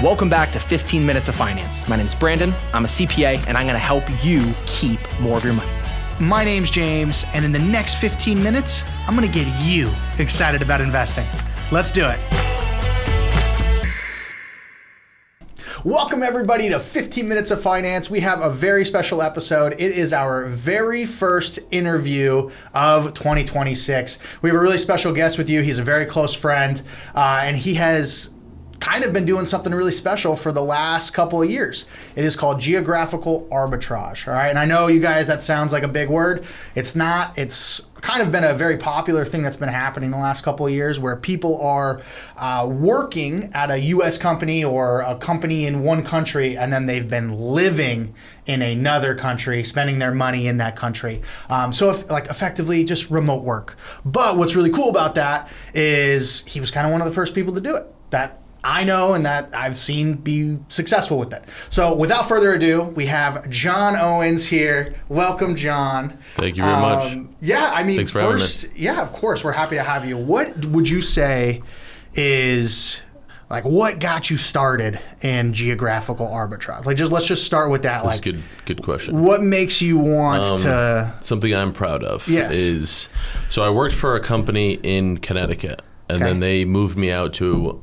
Welcome back to 15 Minutes of Finance. My name's Brandon, I'm a CPA, and I'm gonna help you keep more of your money. My name's James, and in the next 15 minutes, I'm gonna get you excited about investing. Let's do it. Welcome everybody to 15 Minutes of Finance. We have a very special episode. It is our very first interview of 2026. We have a really special guest with you. He's a very close friend, and he has kind of been doing something really special for the last couple of years. It is called geographical arbitrage, all right? And I know you guys, that sounds like a big word. It's not. It's kind of been a very popular thing that's been happening the last couple of years where people are working at a U.S. company or a company in one country, and then they've been living in another country, spending their money in that country. So effectively just remote work. But what's really cool about that is he was kind of one of the first people to do it. That I know and that I've seen be successful with it. So without further ado, we have John Owens here. Welcome, John. Thank you very much. Yeah, I mean, thanks for having me. Yeah, of course, we're happy to have you. What would you say is like what got you started in geographical arbitrage? Like, let's just start with that. That's a good question. What makes you want to? Something I'm proud of is so I worked for a company in Connecticut. And then they moved me out to,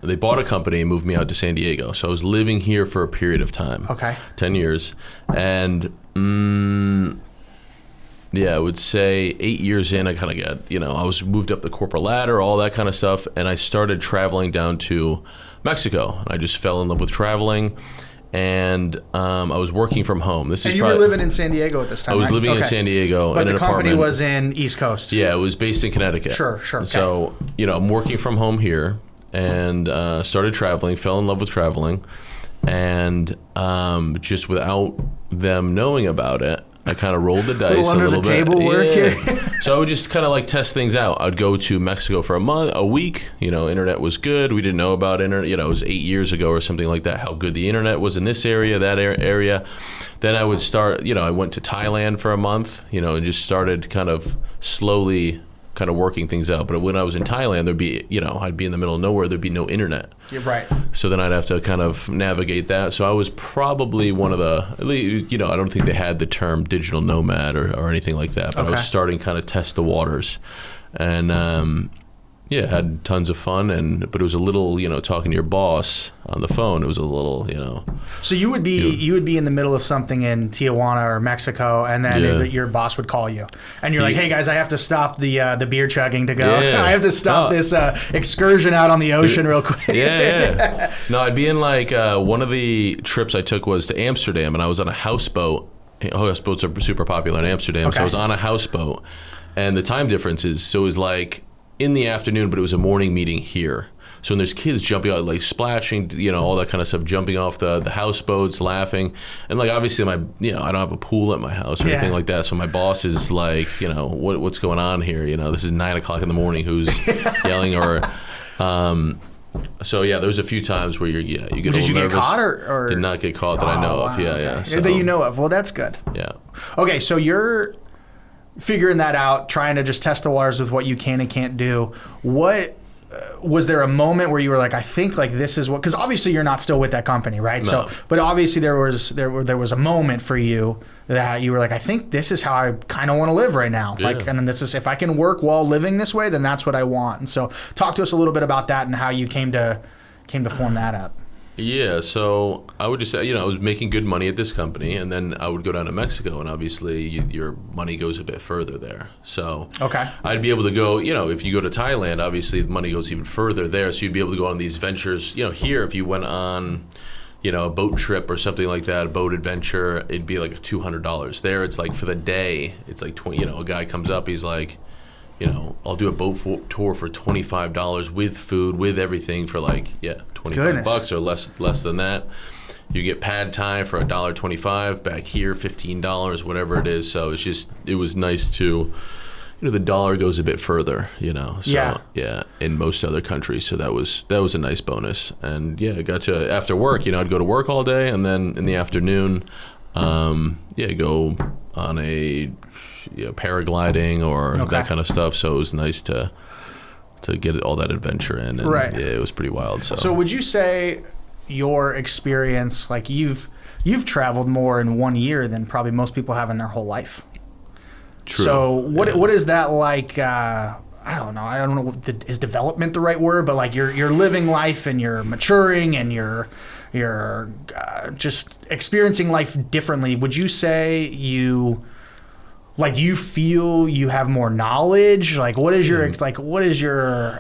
they bought a company and moved me out to San Diego. So I was living here for a period of time. 10 years. And I would say 8 years in, I kind of got, I was moved up the corporate ladder, all that kind of stuff. And I started traveling down to Mexico. I just fell in love with traveling. And I was working from home. And you were living in San Diego at this time, I was right? living in San Diego but in an apartment. But the company apartment. was in East Coast. Yeah, it was based in Connecticut. Sure. Okay. So, I'm working from home here and started traveling, fell in love with traveling. And just without them knowing about it, I kind of rolled the dice a little bit. Table work here. So I would just kind of like test things out. I'd go to Mexico for a week. Internet was good. We didn't know about internet. It was 8 years ago or something like that, how good the internet was in this area, that area. Then I would start, I went to Thailand for a month, and just started kind of slowly kind of working things out. But when I was in Thailand, there'd be, I'd be in the middle of nowhere. There'd be no internet. You're right. So then I'd have to kind of navigate that. So I was probably one of the, I don't think they had the term digital nomad or anything like that. But I was starting kind of test the waters. And had tons of fun. But it was a little, talking to your boss on the phone. It was a little, So you would be in the middle of something in Tijuana or Mexico, and then your boss would call you, and you're like, "Hey guys, I have to stop the beer chugging to go. I have to stop this excursion out on the ocean real quick." Yeah. No, I'd be in like one of the trips I took was to Amsterdam, and I was on a houseboat. Houseboats are super popular in Amsterdam, so I was on a houseboat, and the time differences. So it was like in the afternoon, but it was a morning meeting here. So when there's kids jumping out, like splashing, all that kind of stuff, jumping off the houseboats, laughing. And like, obviously I don't have a pool at my house or anything like that. So my boss is like, what's going on here? This is 9 o'clock in the morning, who's yelling or, so yeah, there was a few times where you get a little nervous. Did you get caught or? Did not get caught that I know of. Yeah. So, that you know of. Well, that's good. Yeah. Okay. So you're figuring that out, trying to just test the waters with what you can and can't do. What was there a moment where you were like, I think like this is what? Because obviously you're not still with that company, right? No. So, but obviously there was a moment for you that you were like, I think this is how I kind of want to live right now. Yeah. Like, and this is if I can work while living this way, then that's what I want. And so, talk to us a little bit about that and how you came to form that up. Yeah, so I would just say, I was making good money at this company, and then I would go down to Mexico, and obviously your money goes a bit further there. So I'd be able to go, if you go to Thailand, obviously the money goes even further there, so you'd be able to go on these ventures. Here, if you went on, a boat trip or something like that, a boat adventure, it'd be like $200. There, it's like for the day, it's like 20. A guy comes up, he's like, I'll do a boat tour for $25 with food, with everything for like, $25 or less than that. You get pad thai for $1.25, back here $15, whatever it is. So it was nice to, the dollar goes a bit further, So in most other countries. So that was a nice bonus. And I got to after work, I'd go to work all day, and then in the afternoon, go on a paragliding or that kind of stuff. So it was nice to get all that adventure in. And it was pretty wild. So would you say, your experience, like you've traveled more in 1 year than probably most people have in their whole life. True. So what is that like? I don't know. Is development the right word? But like you're living life and you're maturing and you're just experiencing life differently. Would you say you feel you have more knowledge? Like what is your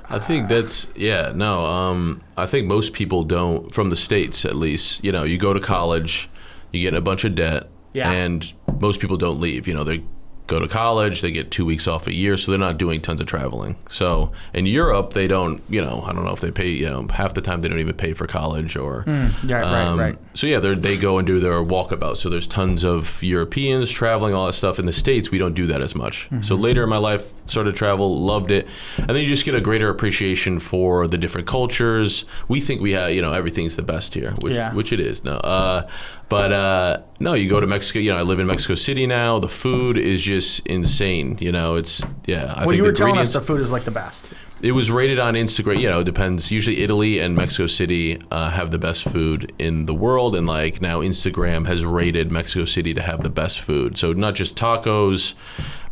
I think that's I think most people don't, from the States at least. You know, you go to college, you get in a bunch of debt, and most people don't leave. You know, they go to college, they get 2 weeks off a year, so they're not doing tons of traveling. So in Europe, they don't, I don't know if they pay, half the time they don't even pay for college or. Right. So they go and do their walkabout. So there's tons of Europeans traveling, all that stuff. In the States, we don't do that as much. Mm-hmm. So later in my life, started travel, loved it. And then you just get a greater appreciation for the different cultures. We think we have, everything's the best here, which it is. No, no, you go to Mexico. I live in Mexico City now. The food is just insane. It's I think you were telling us the food is like the best. It was rated on Instagram. It depends. Usually Italy and Mexico City have the best food in the world, and like now Instagram has rated Mexico City to have the best food. So not just tacos,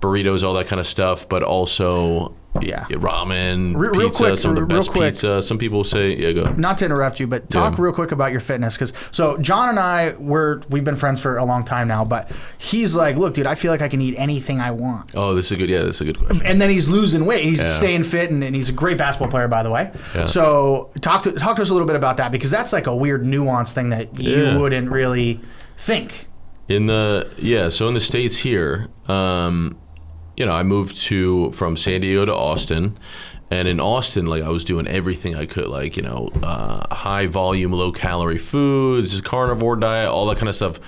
burritos, all that kind of stuff, but also ramen, pizza, some of the best pizza. Some people say, go ahead. Not to interrupt you, but talk real quick about your fitness. So John and I, we've been friends for a long time now, but he's like, look, dude, I feel like I can eat anything I want. Oh, this is a good question. And then he's losing weight. He's staying fit, and he's a great basketball player, by the way. Yeah. So talk to us a little bit about that, because that's like a weird nuance thing that you wouldn't really think. So in the States here, I moved from San Diego to Austin, and in Austin, I was doing everything I could, high volume, low calorie foods, carnivore diet, all that kind of stuff,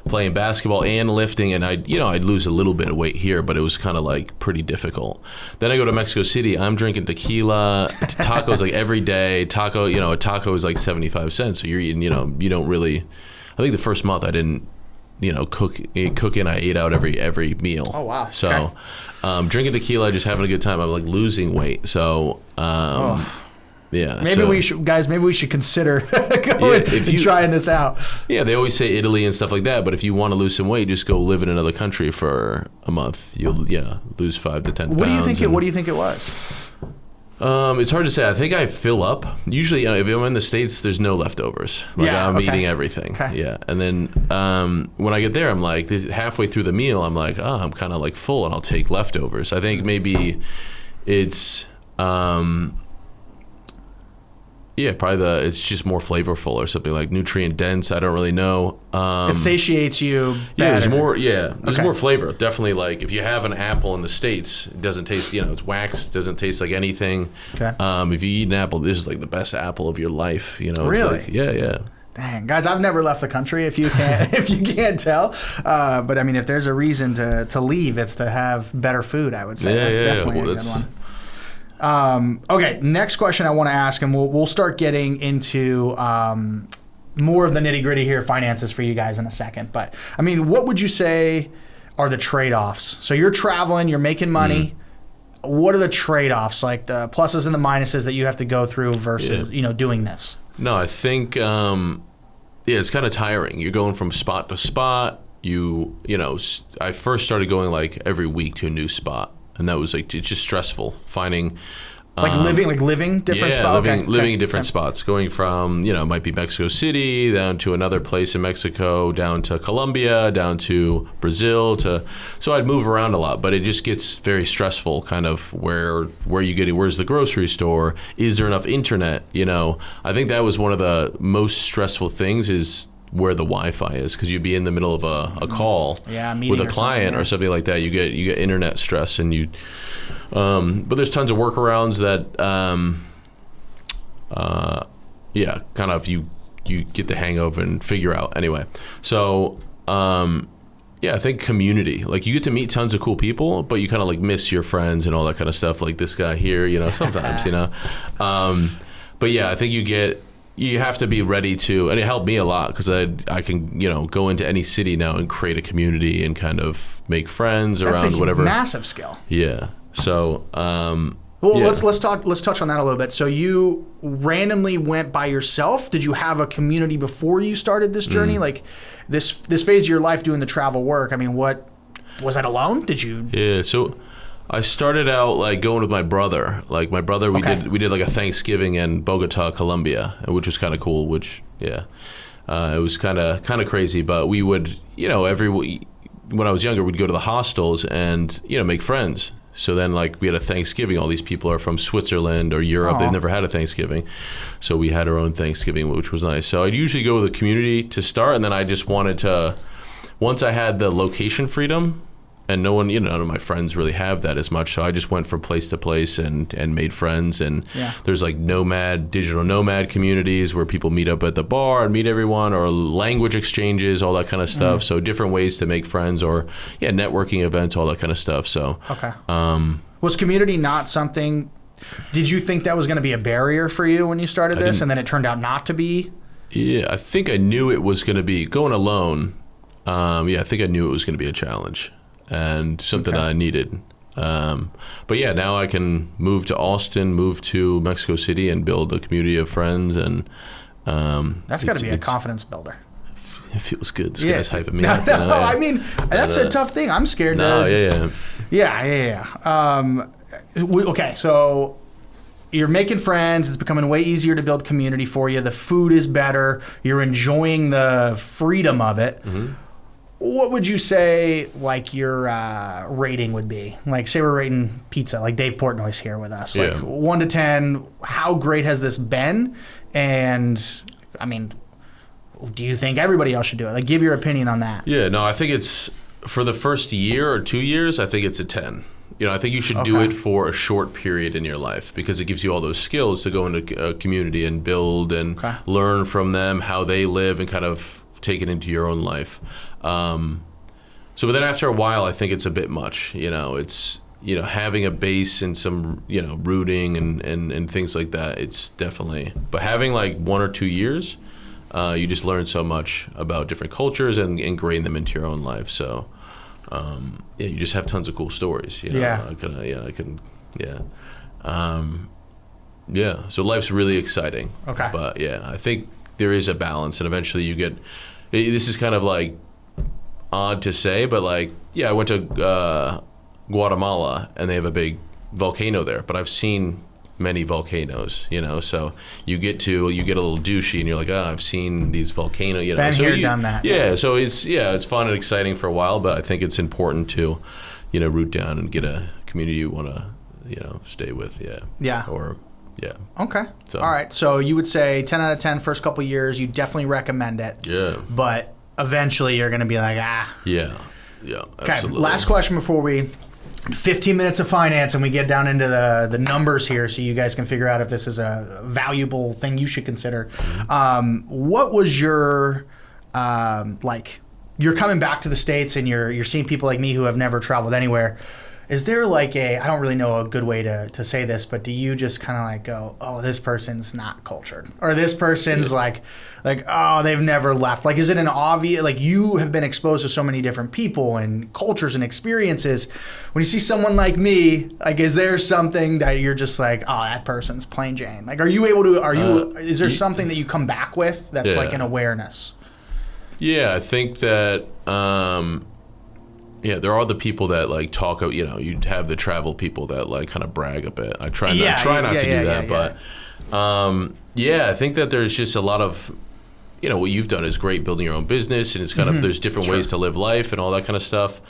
playing basketball and lifting. And I'd lose a little bit of weight here, but it was kind of pretty difficult. Then I go to Mexico City, I'm drinking tequila, tacos every day. A taco is 75 cents. So you're eating, you don't really, I think the first month I didn't, cooking, I ate out every meal. Oh wow. So drinking tequila, just having a good time. I'm losing weight. So maybe we should consider going and trying this out. Yeah, they always say Italy and stuff like that, but if you want to lose some weight, just go live in another country for a month. You'll lose 5 to 10 pounds. What do you think it was? It's hard to say. I think I fill up. Usually, if I'm in the States, there's no leftovers. I'm eating everything. Okay. Yeah. And then when I get there, I'm halfway through the meal, I'm I'm kind of full, and I'll take leftovers. I think maybe it's probably it's just more flavorful or something, nutrient dense. I don't really know. It satiates you better. There's more flavor. Definitely, if you have an apple in the States, it doesn't taste, it's waxed, doesn't taste like anything. Okay. If you eat an apple, this is the best apple of your life. Really? Yeah. Dang, guys, I've never left the country. If you can't tell, but I mean, if there's a reason to leave, it's to have better food. I would say that's definitely a good one. Okay, next question I want to ask, and we'll start getting into more of the nitty gritty here, finances for you guys in a second. But I mean, what would you say are the trade-offs? So you're traveling, you're making money. What are the trade-offs, like the pluses and the minuses that you have to go through versus doing this? No, I think it's kind of tiring. You're going from spot to spot. I first started going every week to a new spot. And that was it's just stressful finding living different spots. Living in different spots, going from it might be Mexico City down to another place in Mexico, down to Colombia, down to Brazil, so I'd move around a lot, but it just gets very stressful. Kind of where you get it. Where's the grocery store? Is there enough internet? I think that was one of the most stressful things is where the Wi-Fi is, because you'd be in the middle of a call with a client or something like that. You get internet stress, and but there's tons of workarounds that kind of you get the hang of and figure out anyway. So I think community, you get to meet tons of cool people, but you kind of miss your friends and all that kind of stuff, like this guy here, sometimes. But I think you have to be ready to, and it helped me a lot because I can go into any city now and create a community and kind of make friends around whatever. Massive skill. Yeah. So Well, let's touch on that a little bit. So you randomly went by yourself. Did you have a community before you started this journey? Like this phase of your life doing the travel work? I mean, what was that alone? Did you? Yeah. So I started out like going with my brother. Like my brother, we did like a Thanksgiving in Bogota, Colombia, which was kind of cool. It was kind of crazy, but we would, when I was younger, we'd go to the hostels and make friends. So then, like, we had a Thanksgiving. All these people are from Switzerland or Europe. They've never had a Thanksgiving. So we had our own Thanksgiving, which was nice. So I'd usually go with a community to start, and then I just wanted to, once I had the location freedom, and none of my friends really have that as much. So I just went from place to place and made friends. And there's like digital nomad communities where people meet up at the bar and meet everyone, or language exchanges, all that kind of stuff. So different ways to make friends, or networking events, all that kind of stuff. So was community not something? Did you think that was going to be a barrier for you when you started this, and then it turned out not to be? Yeah, I think I knew it was going to be going alone. I think I knew it was going to be a challenge. And something I needed. But now I can move to Austin, move to Mexico City, and build a community of friends. And that's got to be a confidence builder. It feels good. This guy's hyping me up. I mean, that's a tough thing. I'm scared. Okay, so you're making friends. It's becoming way easier to build community for you. The food is better. You're enjoying the freedom of it. Mm-hmm. What would you say, like, your rating would be? Like, say we're rating pizza, like Dave Portnoy's here with us. Like, 1 to 10, how great has this been? And, I mean, do you think everybody else should do it? Like, give your opinion on that. Yeah, no, I think it's, for the first year or 2 years, I think it's a 10. I think you should do it for a short period in your life, because it gives you all those skills to go into a community and build and learn from them, how they live, and kind of take it into your own life. But then after a while, I think it's a bit much. It's having a base and some rooting and things like that. It's definitely, but having like 1 or 2 years, you just learn so much about different cultures and ingrain them into your own life. So you just have tons of cool stories. So life's really exciting. But I think there is a balance, and eventually you get. This is kind of like odd to say, but like, I went to Guatemala, and they have a big volcano there, but I've seen many volcanoes, so you get a little douchey, and you're like, I've seen these volcanoes, Been here, done that. So it's fun and exciting for a while, but I think it's important to, root down and get a community you want to, stay with. Okay. So. All right. So you would say 10 out of 10 first couple of years, you definitely recommend it. Yeah. But eventually you're going to be like, Yeah. Okay. Absolutely. Last question before we 15 minutes of finance and we get down into the numbers here, so you guys can figure out if this is a valuable thing you should consider. What was your you're coming back to the States and you're seeing people like me who have never traveled anywhere. Is there like I don't really know a good way to say this, but do you just kind of like go, oh, this person's not cultured, or this person's like, oh, they've never left? Like, is it an obvious, like, you have been exposed to so many different people and cultures and experiences. When you see someone like me, like, is there something that you're just like, oh, that person's plain Jane? Like, is there something that you come back with that's like an awareness? Yeah, I think that, there are the people that like talk, you'd have the travel people that like kind of brag a bit. I try not to do that, but I think that there's just a lot of, what you've done is great, building your own business, and it's kind of, there's different ways to live life and all that kind of stuff.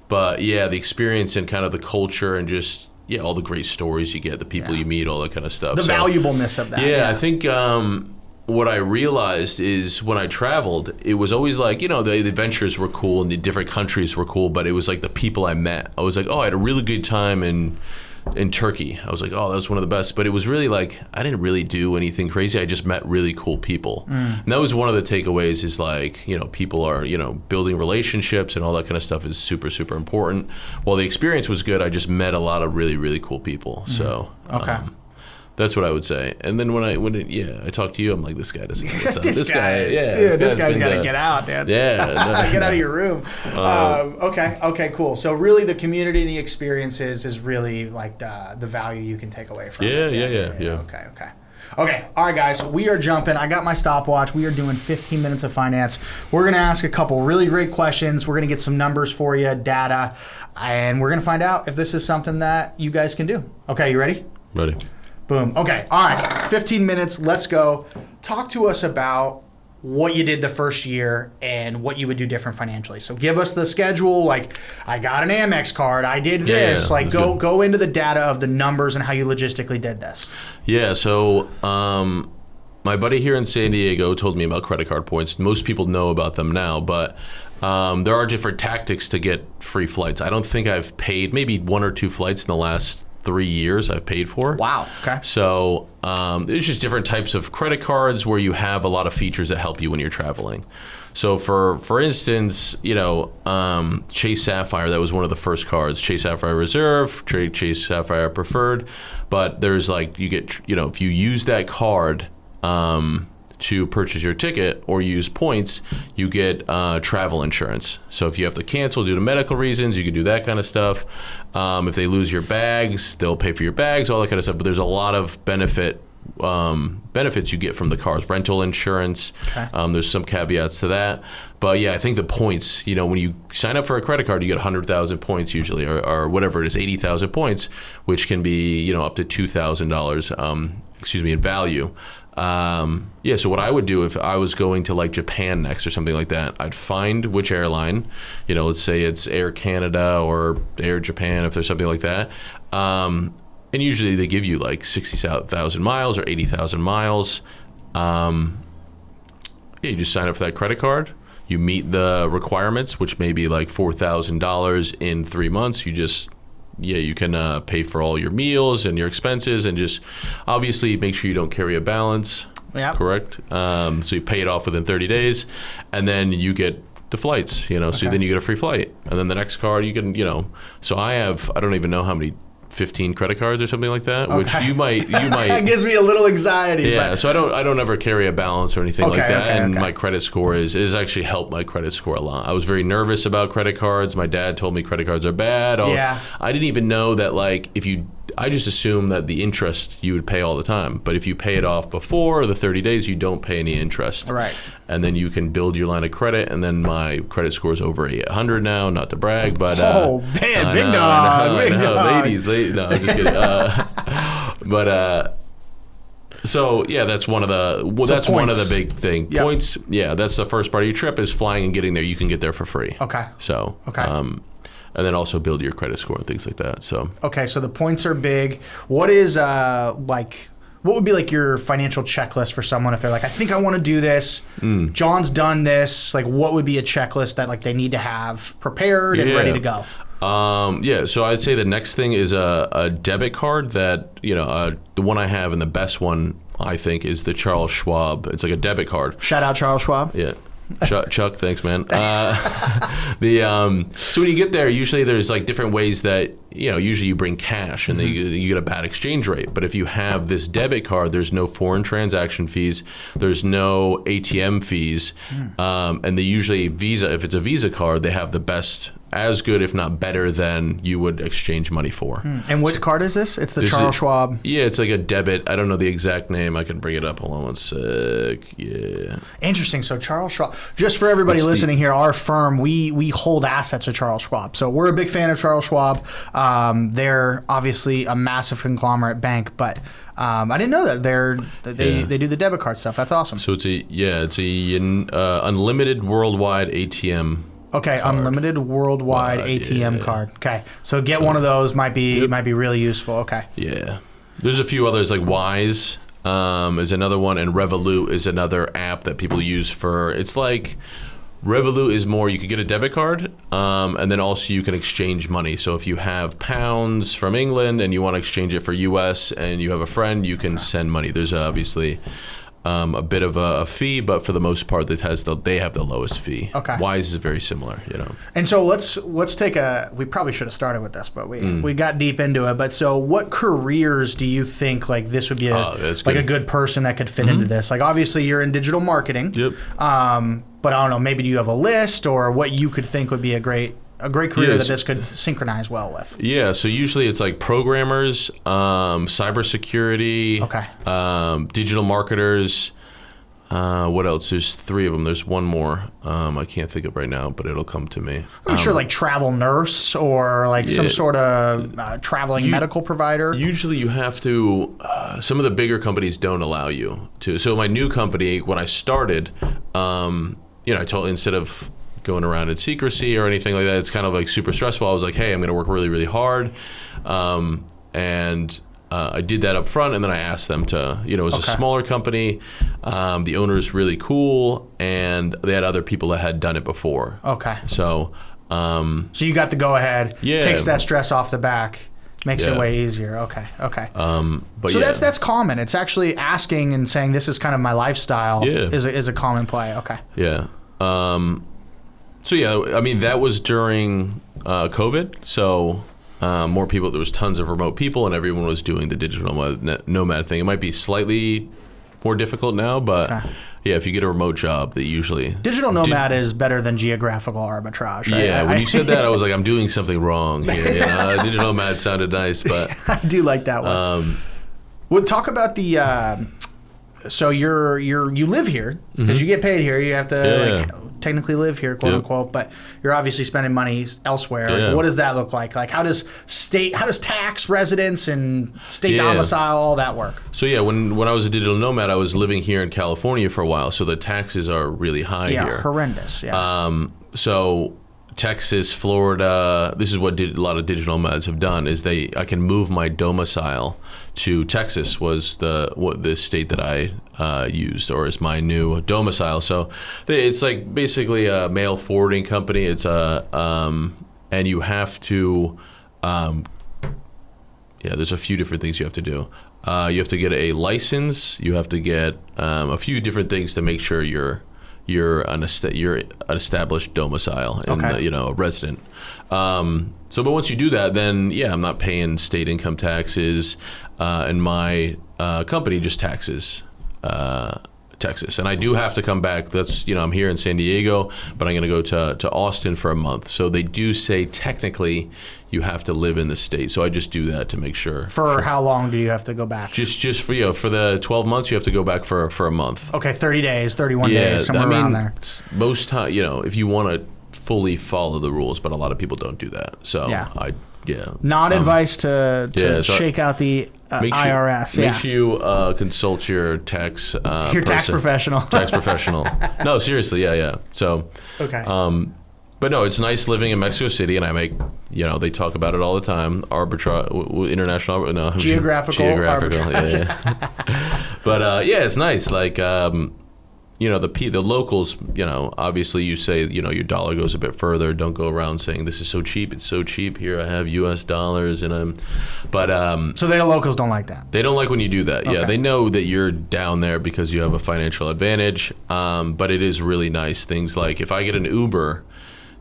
But the experience and kind of the culture and just, all the great stories you get, the people you meet, all that kind of stuff. The valuableness of that. I think, what I realized is when I traveled, it was always like, the adventures were cool and the different countries were cool, but it was like the people I met. I was like, oh, I had a really good time in Turkey. I was like, oh, that was one of the best. But it was really like, I didn't really do anything crazy. I just met really cool people. And that was one of the takeaways, is like, people are, building relationships and all that kind of stuff is super, super important. While the experience was good, I just met a lot of really, really cool people. So, That's what I would say. And then when I talk to you, I'm like, this guy doesn't get it. This guy's got to get out, man. Yeah. Get out of your room. Okay, cool. So really the community and the experiences is really like the value you can take away from it. Yeah. Okay, all right, guys, we are jumping. I got my stopwatch. We are doing 15 minutes of finance. We're going to ask a couple really great questions. We're going to get some numbers for you, data, and we're going to find out if this is something that you guys can do. Okay, you ready? Ready. Boom. Okay, all right, 15 minutes. Let's go. Talk to us about what you did the first year and what you would do different financially. So give us the schedule, like I got an Amex card, I did this. Go into the data of the numbers and how you logistically did this. Yeah, so my buddy here in San Diego told me about credit card points. Most people know about them now, but there are different tactics to get free flights. I don't think I've paid maybe 1 or 2 flights in the last 3 years I've paid for. Wow. Okay. So there's just different types of credit cards where you have a lot of features that help you when you're traveling. So for instance, Chase Sapphire, that was one of the first cards. Chase Sapphire Reserve, Chase Sapphire Preferred. But there's you get, if you use that card to purchase your ticket or use points, you get travel insurance. So if you have to cancel due to medical reasons, you can do that kind of stuff. If they lose your bags, they'll pay for your bags, all that kind of stuff. But there's a lot of benefits you get from the cars. Rental insurance, okay. There's some caveats to that. But yeah, I think the points, when you sign up for a credit card, you get 100,000 points usually, or whatever it is, 80,000 points, which can be, up to $2,000, in value. So what I would do if I was going to Japan next or something like that, I'd find which airline, let's say it's Air Canada or Air Japan, if there's something like that. And usually they give you 60,000 miles or 80,000 miles. You just sign up for that credit card. You meet the requirements, which may be $4,000 in 3 months. You can pay for all your meals and your expenses, and just obviously make sure you don't carry a balance. Yeah. Correct. So you pay it off within 30 days, and then you get the flights. So then you get a free flight, and then the next card you can. So I don't even know how many. 15 credit cards or something like that, which you might It gives me a little anxiety. Yeah, but... so I don't ever carry a balance or anything like that. My credit score is actually helped my credit score a lot. I was very nervous about credit cards. My dad told me credit cards are bad. I didn't even know that I just assumed that the interest you would pay all the time. But if you pay it off before the 30 days, you don't pay any interest. Right. And then you can build your line of credit, and then my credit score is over 800 now, not to brag, but... big dog. Ladies, no, I'm just kidding. So yeah, that's one of the one of the big thing. Yep. Points, yeah, that's the first part of your trip is flying and getting there. You can get there for free. Okay. So, and then also build your credit score and things like that. So okay, so the points are big. What is what would be your financial checklist for someone if they're I think I want to do this. John's done this. What would be a checklist that they need to have prepared and ready to go? So I'd say the next thing is a debit card that, the one I have and the best one I think is the Charles Schwab. It's a debit card. Shout out Charles Schwab. Yeah. Chuck, thanks, man. So when you get there, usually there's different ways that, usually you bring cash and you get a bad exchange rate. But if you have this debit card, there's no foreign transaction fees. There's no ATM fees. And they usually Visa, if it's a Visa card, they have the best, as good, if not better than you would exchange money for. And which card is this? It's the Charles Schwab. Yeah, it's a debit. I don't know the exact name. I can bring it up. Hold on one sec. Yeah. Interesting. So Charles Schwab, just for everybody listening here, our firm, we hold assets at Charles Schwab. So we're a big fan of Charles Schwab. They're obviously a massive conglomerate bank, but I didn't know that they do the debit card stuff. That's awesome. So it's a unlimited worldwide ATM. Okay, card. Unlimited worldwide ATM card. Okay, so get one of those might be really useful. Okay. Yeah, there's a few others Wise is another one, and Revolut is another app that people use for. It's Revolut is more you could get a debit card, and then also you can exchange money. So if you have pounds from England and you want to exchange it for US, and you have a friend, you can send money. There's obviously. a bit of a fee, but for the most part, they have the lowest fee. Okay. Wise is very similar, And so let's take we probably should have started with this, but we got deep into it. But so what careers do you think like this would be a good person that could fit into this? Like obviously you're in digital marketing. Yep. But I don't know, maybe do you have a list or what you could think would be a great career that this could synchronize well with? Yeah, so usually it's like programmers, cybersecurity, digital marketers. What else? There's 3 of them. There's one more. I can't think of right now, but it'll come to me. I'm sure like travel nurse or like some sort of traveling medical provider. Usually you have to, some of the bigger companies don't allow you to. So my new company, when I started, I told instead of going around in secrecy or anything like that, it's kind of like super stressful. I was like, hey, I'm going to work really, really hard. I did that up front, and then I asked them to, it was a smaller company. The owner is really cool, and they had other people that had done it before. Okay. So you got the go ahead. Yeah. Takes that stress off the back. Makes it way easier. Okay. But so that's common. It's actually asking and saying this is kind of my lifestyle is a common play. Okay. Yeah. So yeah, I mean that was during COVID. So more people. There was tons of remote people, and everyone was doing the digital nomad thing. It might be slightly more difficult now, but yeah, if you get a remote job, they usually digital nomad is better than geographical arbitrage. Yeah, when you said that, I was like, I'm doing something wrong here. Digital nomad sounded nice, but I do like that one. We'll talk about the. So you live here because you get paid here. You have to technically live here, quote unquote. But you're obviously spending money elsewhere. Like, what does that look like? Like how does tax, residence, and state domicile, all that work? So yeah, when I was a digital nomad, I was living here in California for a while. So the taxes are really high here. Yeah, horrendous. Yeah. So Texas, Florida, this is what a lot of digital nomads have done is I can move my domicile to Texas was the state that I used or is my new domicile. So it's like basically a mail forwarding company. It's and you have to there's a few different things you have to do. You have to get a license. You have to get a few different things to make sure you're an established domicile and a resident. But once you do that, then I'm not paying state income taxes, and my company just taxes Texas. And I do have to come back. That's I'm here in San Diego, but I'm going to go to Austin for a month. So they do say technically you have to live in the state. So I just do that to make sure. For how long do you have to go back? Just for for the 12 months you have to go back for a month. Okay, 30 days, 31 days, somewhere around there. Most time, if you want to fully follow the rules, but a lot of people don't do that. So Not advice to shake out the IRS. Make sure you consult your tax tax professional. Tax professional. No, seriously, yeah. So but no, it's nice living in Mexico City, and I make they talk about it all the time. Geographical arbitrage. Yeah. But it's nice. Like the locals, obviously you say, your dollar goes a bit further. Don't go around saying this is so cheap. It's so cheap here. I have U.S. dollars so the locals don't like that. They don't like when you do that. Okay. Yeah, they know that you're down there because you have a financial advantage. But it is really nice. Things like if I get an Uber,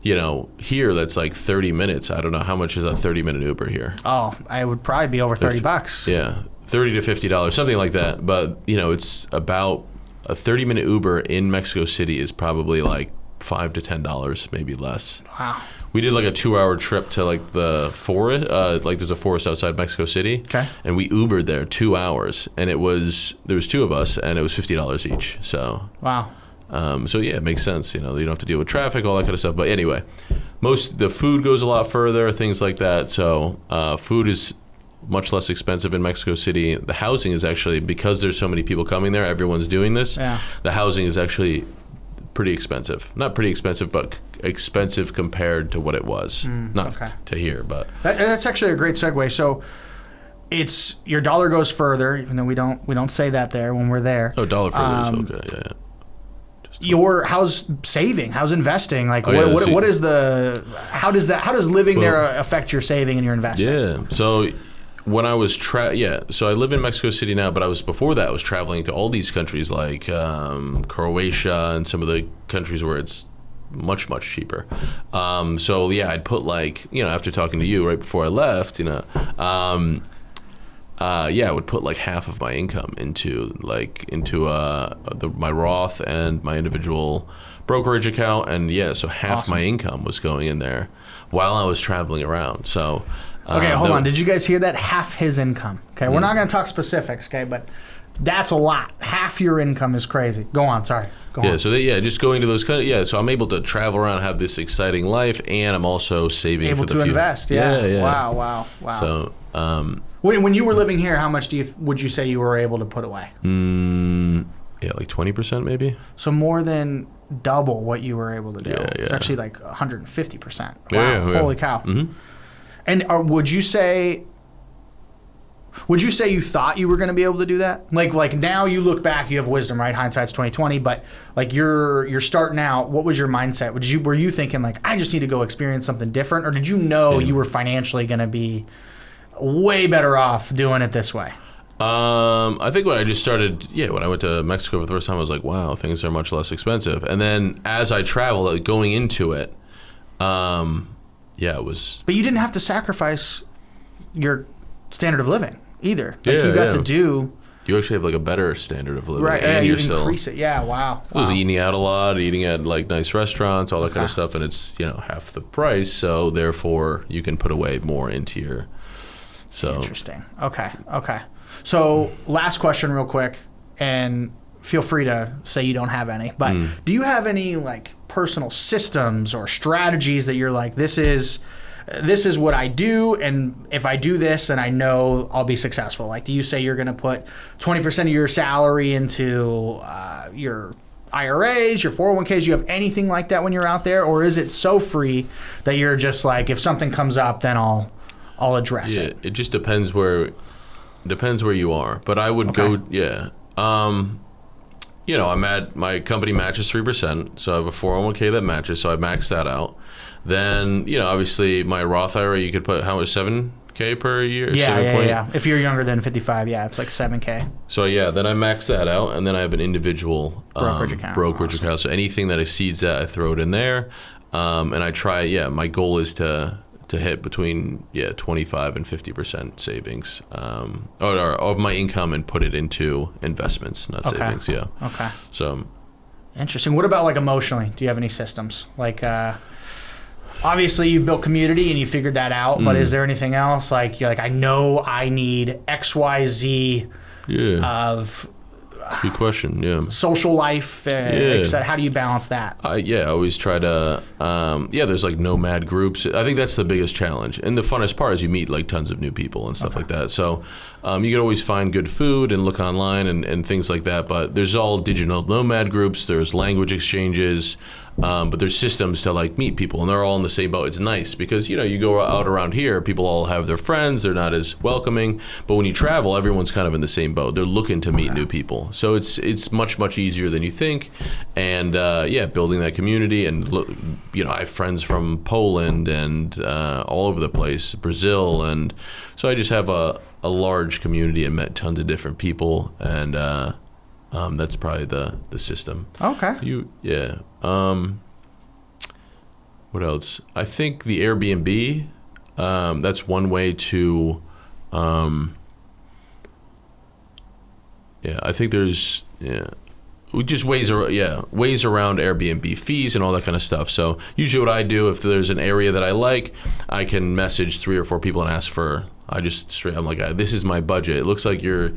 here that's like 30 minutes. I don't know how much is a 30-minute Uber here. Oh, I would probably be over $30. Yeah, $30 to $50, something like that. But it's about a 30-minute Uber in Mexico City is probably like $5 to $10, maybe less. Wow. We did like a 2-hour trip to like the forest, like there's a forest outside Mexico City. Okay. And we Ubered there 2 hours, and there was 2 of us, and it was $50 each. So. Wow. It makes sense. You don't have to deal with traffic, all that kind of stuff. But anyway, the food goes a lot further, things like that. So food is much less expensive in Mexico City. The housing is actually, because there's so many people coming there, everyone's doing this. Yeah. The housing is actually pretty expensive. Not pretty expensive, but expensive compared to what it was. Not to here, but that's actually a great segue. So it's your dollar goes further, even though we don't say that there when we're there. Oh, dollar further is okay. Yeah. How's saving? How's investing? Like how does living there affect your saving and your investing? Yeah. So when I was so I live in Mexico City now, but before that I was traveling to all these countries like Croatia and some of the countries where it's much cheaper. So yeah, I'd put like, after talking to you right before I left, I would put like half of my income into my Roth and my individual brokerage account, and so half Awesome. my income was going in there while I was traveling around. So okay, hold on. Did you guys hear that? Half his income. Okay, we're not going to talk specifics. Okay, but that's a lot. Half your income is crazy. Go on. Sorry. Go on. So just going to those so I'm able to travel around, have this exciting life, and I'm also saving able for the to future. invest. Yeah. Yeah. Wow. So when you were living here, how much would you say you were able to put away? Like 20% maybe. So more than double what you were able to do. Yeah. It's actually like 150%. Wow. Yeah. Holy cow. Mm-hmm. And would you say you thought you were going to be able to do that? Like now you look back, you have wisdom, right? Hindsight's 20/20, but like you're starting out, what was your mindset? Were you thinking like, I just need to go experience something different, or did you know you were financially going to be way better off doing it this way? I think when I just started, when I went to Mexico for the first time, I was like, wow, things are much less expensive. And then as I traveled, going into it, it was. But you didn't have to sacrifice your standard of living either. Like you got to do. You actually have like a better standard of living, right? And you you're increase it. Yeah, wow. I was eating out a lot, eating at like nice restaurants, all that kind of stuff, and it's half the price. So therefore, you can put away more into your. So interesting. Okay. So last question, real quick, and feel free to say you don't have any. But do you have any like personal systems or strategies that you're like, this is what I do, and if I do this, then I know I'll be successful? Like, do you say you're going to put 20% of your salary into your IRAs, your 401ks? Do you have anything like that when you're out there, or is it so free that you're just like, if something comes up, then I'll address it? It just depends where you are, but I would go. I'm at my company matches 3%, so I have a 401k that matches, so I max that out. Then, obviously my Roth IRA, you could put how much, 7K per year? Yeah. If you're younger than 55, it's like 7K. So then I max that out, and then I have an individual brokerage account. So anything that exceeds that, I throw it in there, and I try. My goal is to hit between 25 and 50% savings of my income and put it into investments, not savings. Okay. So interesting. What about like emotionally? Do you have any systems? Like obviously you've built community and you figured that out, but is there anything else? Like you're like, I know I need XYZ of good question. social life, etc. How do you balance that? I always try to there's like Nomad groups. I think that's the biggest challenge, and the funnest part is you meet like tons of new people and stuff like that. So you can always find good food and look online and things like that, but there's all digital nomad groups, there's language exchanges, but there's systems to like meet people, and they're all in the same boat. It's nice because you go out around here, people all have their friends, they're not as welcoming, but when you travel, everyone's kind of in the same boat. They're looking to meet new people, so it's much easier than you think. And building that community, and I have friends from Poland and all over the place, Brazil, and so I just have a large community and met tons of different people, and that's probably the system. Okay. What else? I think the Airbnb, that's one way to, I think there's, just ways around Airbnb fees and all that kind of stuff. So usually what I do, if there's an area that I like, I can message 3 or 4 people and ask for, I'm like, this is my budget. It looks like your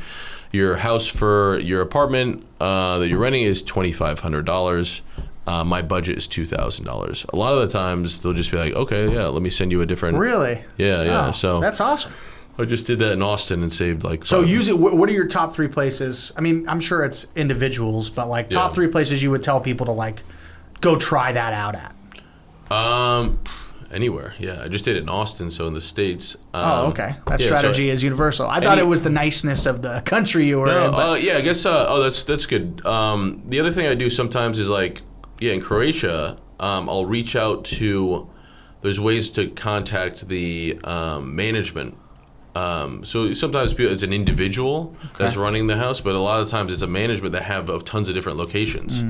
house for your apartment that you're renting is $2,500. My budget is $2,000. A lot of the times they'll just be like, okay, let me send you a different. Really? Yeah. Oh, so that's awesome. I just did that in Austin and saved like. So use it. What are your top 3 places? I mean, I'm sure it's individuals, but like top 3 places you would tell people to like go try that out at. Anywhere. Yeah, I just did it in Austin, so in the States. Okay. That strategy is universal. I thought it was the niceness of the country you were in. But I guess. That's good. The other thing I do sometimes is like, in Croatia, I'll reach out to. There's ways to contact the management So sometimes it's an individual that's running the house, but a lot of times it's a management that have tons of different locations.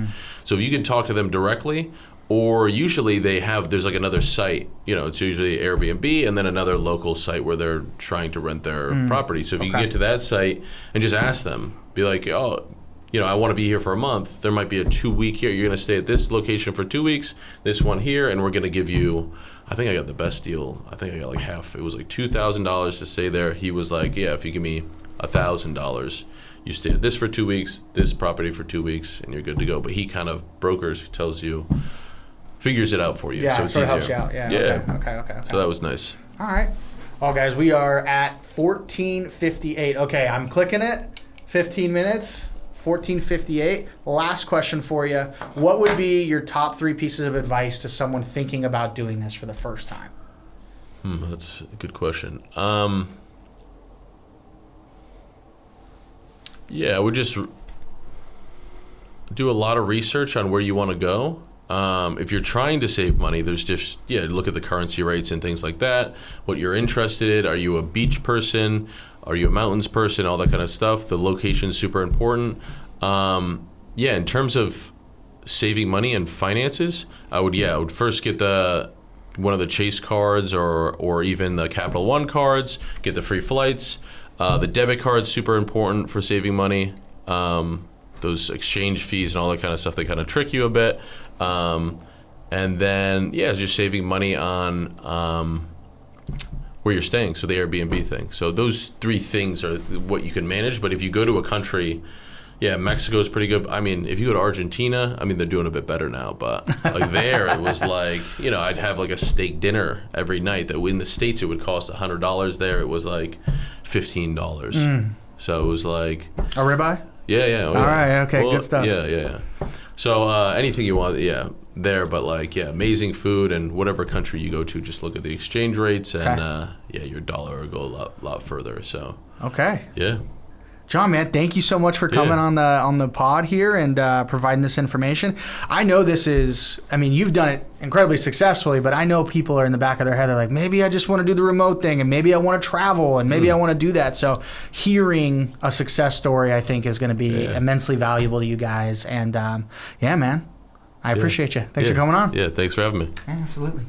So if you can talk to them directly, or usually there's like another site, it's usually Airbnb and then another local site where they're trying to rent their property. So if you can get to that site and just ask them, be like, oh, I want to be here for a month. There might be a 2-week here. You're going to stay at this location for 2 weeks, this one here, and we're going to give you, I think I got the best deal. I think I got like half. It was like $2,000 to stay there. He was like, yeah, if you give me $1,000, you stay at this for 2 weeks, this property for 2 weeks, and you're good to go. But he kind of figures it out for you. Yeah, so it's sort of easier. helps you out. Yeah. Okay. So that was nice. All right. Well, guys, we are at 14:58. Okay, I'm clicking it. 15 minutes. 14:58. Last question for you. What would be your top 3 pieces of advice to someone thinking about doing this for the first time? That's a good question. I would just do a lot of research on where you want to go. If you're trying to save money, there's just, look at the currency rates and things like that, what you're interested in. Are you a beach person? Are you a mountains person? All that kind of stuff. The location's super important. In terms of saving money and finances, I would first get one of the Chase cards or even the Capital One cards, get the free flights. The debit card's super important for saving money. Those exchange fees and all that kind of stuff, they kind of trick you a bit. And then, just saving money on where you're staying, so the Airbnb thing. So those 3 things are what you can manage. But if you go to a country, Mexico's pretty good. I mean, if you go to Argentina, they're doing a bit better now. But like there, it was like, I'd have like a steak dinner every night. That in the States, it would cost $100. There, it was like $15. So it was like a ribeye. Yeah. All right. Okay. Good stuff. Yeah. So anything you want, there. But like, amazing food, and whatever country you go to, just look at the exchange rates, and your dollar will go a lot further. So okay. Yeah. John, man, thank you so much for coming on the pod here and providing this information. I know you've done it incredibly successfully, but I know people are in the back of their head. They're like, maybe I just want to do the remote thing, and maybe I want to travel, and maybe I want to do that. So hearing a success story, I think, is going to be immensely valuable to you guys. And man, I appreciate you. Thanks for coming on. Yeah, thanks for having me. Yeah, absolutely.